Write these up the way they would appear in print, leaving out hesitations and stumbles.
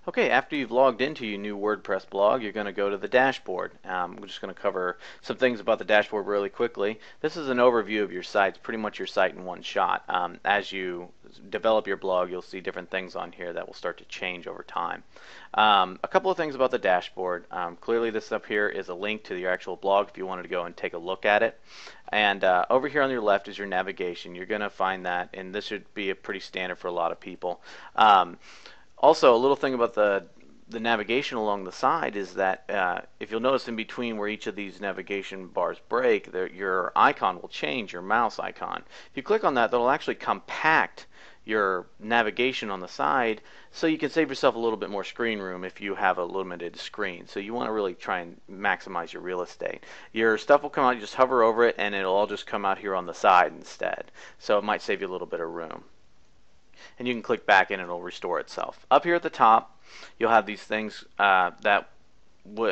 Okay, after you've logged into your new WordPress blog, you're going to go to the dashboard. We're just going to cover some things about the dashboard really quickly. This is an overview of your site. It's pretty much your site in one shot. As you develop your blog, you'll see different things on here that will start to change over time. A couple of things about the dashboard. Clearly this up here is a link to your actual blog if you wanted to go and take a look at it. And over here on your left is your navigation. You're going to find that, and this should be a pretty standard for a lot of people. Also, a little thing about the navigation along the side is that if you'll notice in between where each of these navigation bars break, your icon will change, your mouse icon. If you click on that, that'll actually compact your navigation on the side so you can save yourself a little bit more screen room if you have a limited screen. So you want to really try and maximize your real estate. Your stuff will come out, you just hover over it, and it'll all just come out here on the side instead. So it might save you a little bit of room. And you can click back and it'll restore itself. Up here at the top, you'll have these things that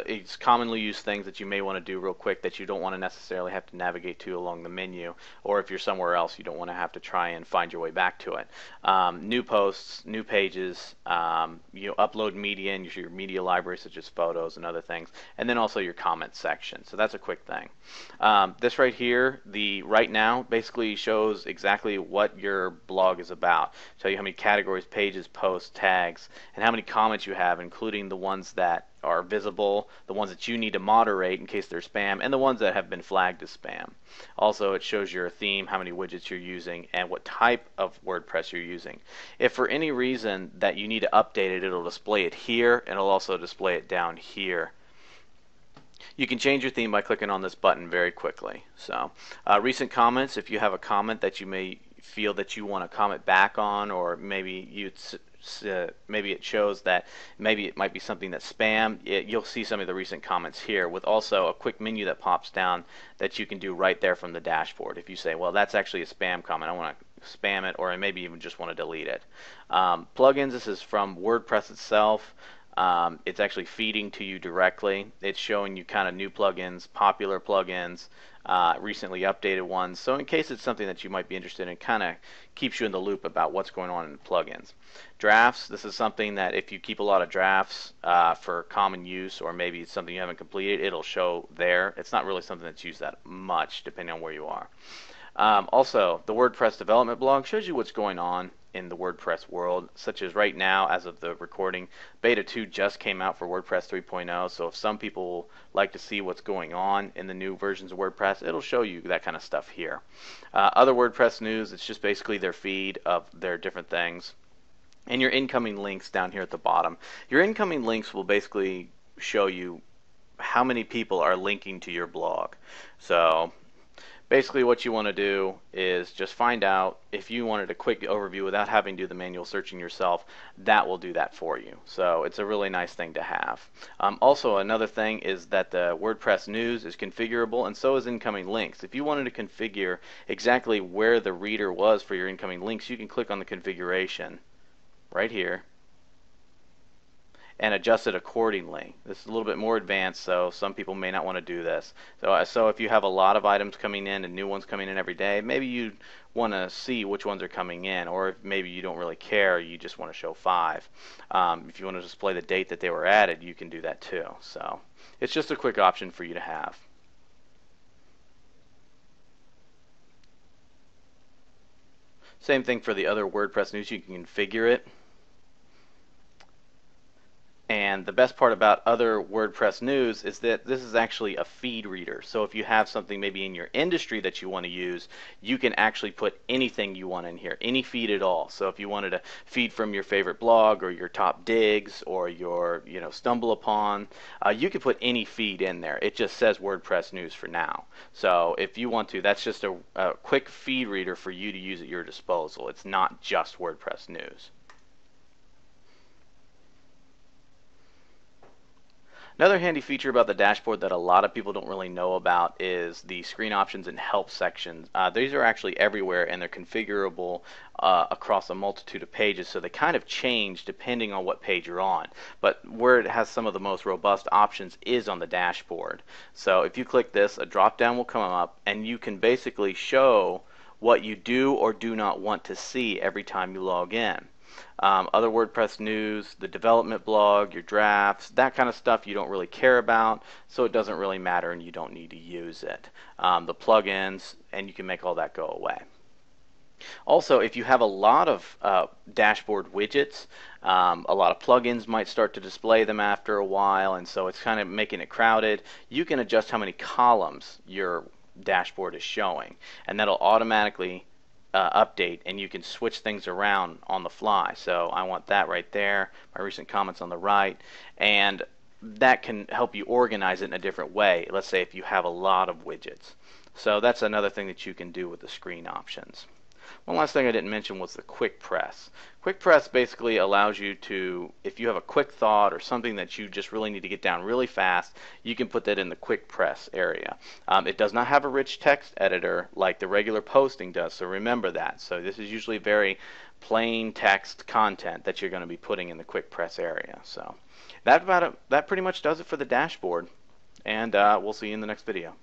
it's commonly used things that you may want to do real quick that you don't want to necessarily have to navigate to along the menu, or if you're somewhere else you don't want to have to try and find your way back to it. New posts, new pages, you upload media in your media library such as photos and other things, and then also your comment section. So that's a quick thing. This right here, the right now, basically shows exactly what your blog is about. Tell you how many categories, pages, posts, tags, and how many comments you have, including the ones that are visible, the ones that you need to moderate in case they're spam, and the ones that have been flagged as spam. Also, it shows your theme, how many widgets you're using, and what type of WordPress you're using. If for any reason that you need to update it, it'll display it here, and it'll also display it down here. You can change your theme by clicking on this button very quickly. So, recent comments, if you have a comment that you may feel that you want to comment back on, or maybe maybe it shows that maybe it might be something that's spam, you'll see some of the recent comments here with also a quick menu that pops down that you can do right there from the dashboard. If you say, well, that's actually a spam comment, I want to spam it, or I maybe even just want to delete it. Plugins, this is from WordPress itself. It's actually feeding to you directly. It's showing you kind of new plugins, popular plugins, recently updated ones. So in case it's something that you might be interested in, kind of keeps you in the loop about what's going on in the plugins. Drafts, this is something that if you keep a lot of drafts for common use, or maybe it's something you haven't completed, it'll show there. It's not really something that's used that much depending on where you are. Also, the WordPress development blog shows you what's going on in the WordPress world, such as right now, as of the recording, Beta 2 just came out for WordPress 3.0, so if some people like to see what's going on in the new versions of WordPress, it'll show you that kind of stuff here. Other WordPress news, it's just basically their feed of their different things. And your incoming links down here at the bottom. Your incoming links will basically show you how many people are linking to your blog. So basically what you want to do is just find out if you wanted a quick overview without having to do the manual searching yourself. That will do that for you. So it's a really nice thing to have. Also, another thing is that the WordPress news is configurable, and so is incoming links. If you wanted to configure exactly where the reader was for your incoming links, you can click on the configuration right here and adjust it accordingly. This is a little bit more advanced, so some people may not want to do this. So if you have a lot of items coming in and new ones coming in every day, maybe you want to see which ones are coming in, or if maybe you don't really care, you just want to show 5. If you want to display the date that they were added, you can do that too. So it's just a quick option for you to have. Same thing for the other WordPress news, you can configure it. And the best part about other WordPress news is that this is actually a feed reader. So if you have something maybe in your industry that you want to use, you can actually put anything you want in here, any feed at all. So if you wanted to feed from your favorite blog, or your top digs, or your stumble upon, you can put any feed in there. It just says WordPress news for now. So if you want to, that's just a quick feed reader for you to use at your disposal. It's not just WordPress news. Another handy feature about the dashboard that a lot of people don't really know about is the screen options and help sections. These are actually everywhere, and they're configurable across a multitude of pages, so they kind of change depending on what page you're on. But where it has some of the most robust options is on the dashboard. So if you click this, a drop down will come up, and you can basically show what you do or do not want to see every time you log in. Other WordPress news, the development blog, your drafts, that kind of stuff you don't really care about, so it doesn't really matter and you don't need to use it. The plugins, and you can make all that go away. Also, if you have a lot of dashboard widgets, a lot of plugins might start to display them after a while, and so it's kind of making it crowded. You can adjust how many columns your dashboard is showing, and that'll automatically update, and you can switch things around on the fly. So I want that right there, my recent comments on the right, and that can help you organize it in a different way. Let's say if you have a lot of widgets. So that's another thing that you can do with the screen options. One last thing I didn't mention was the quick press. Quick press basically allows you to, if you have a quick thought or something that you just really need to get down really fast, you can put that in the quick press area. It does not have a rich text editor like the regular posting does, so remember that. So this is usually very plain text content that you're going to be putting in the quick press area. So that pretty much does it for the dashboard, and we'll see you in the next video.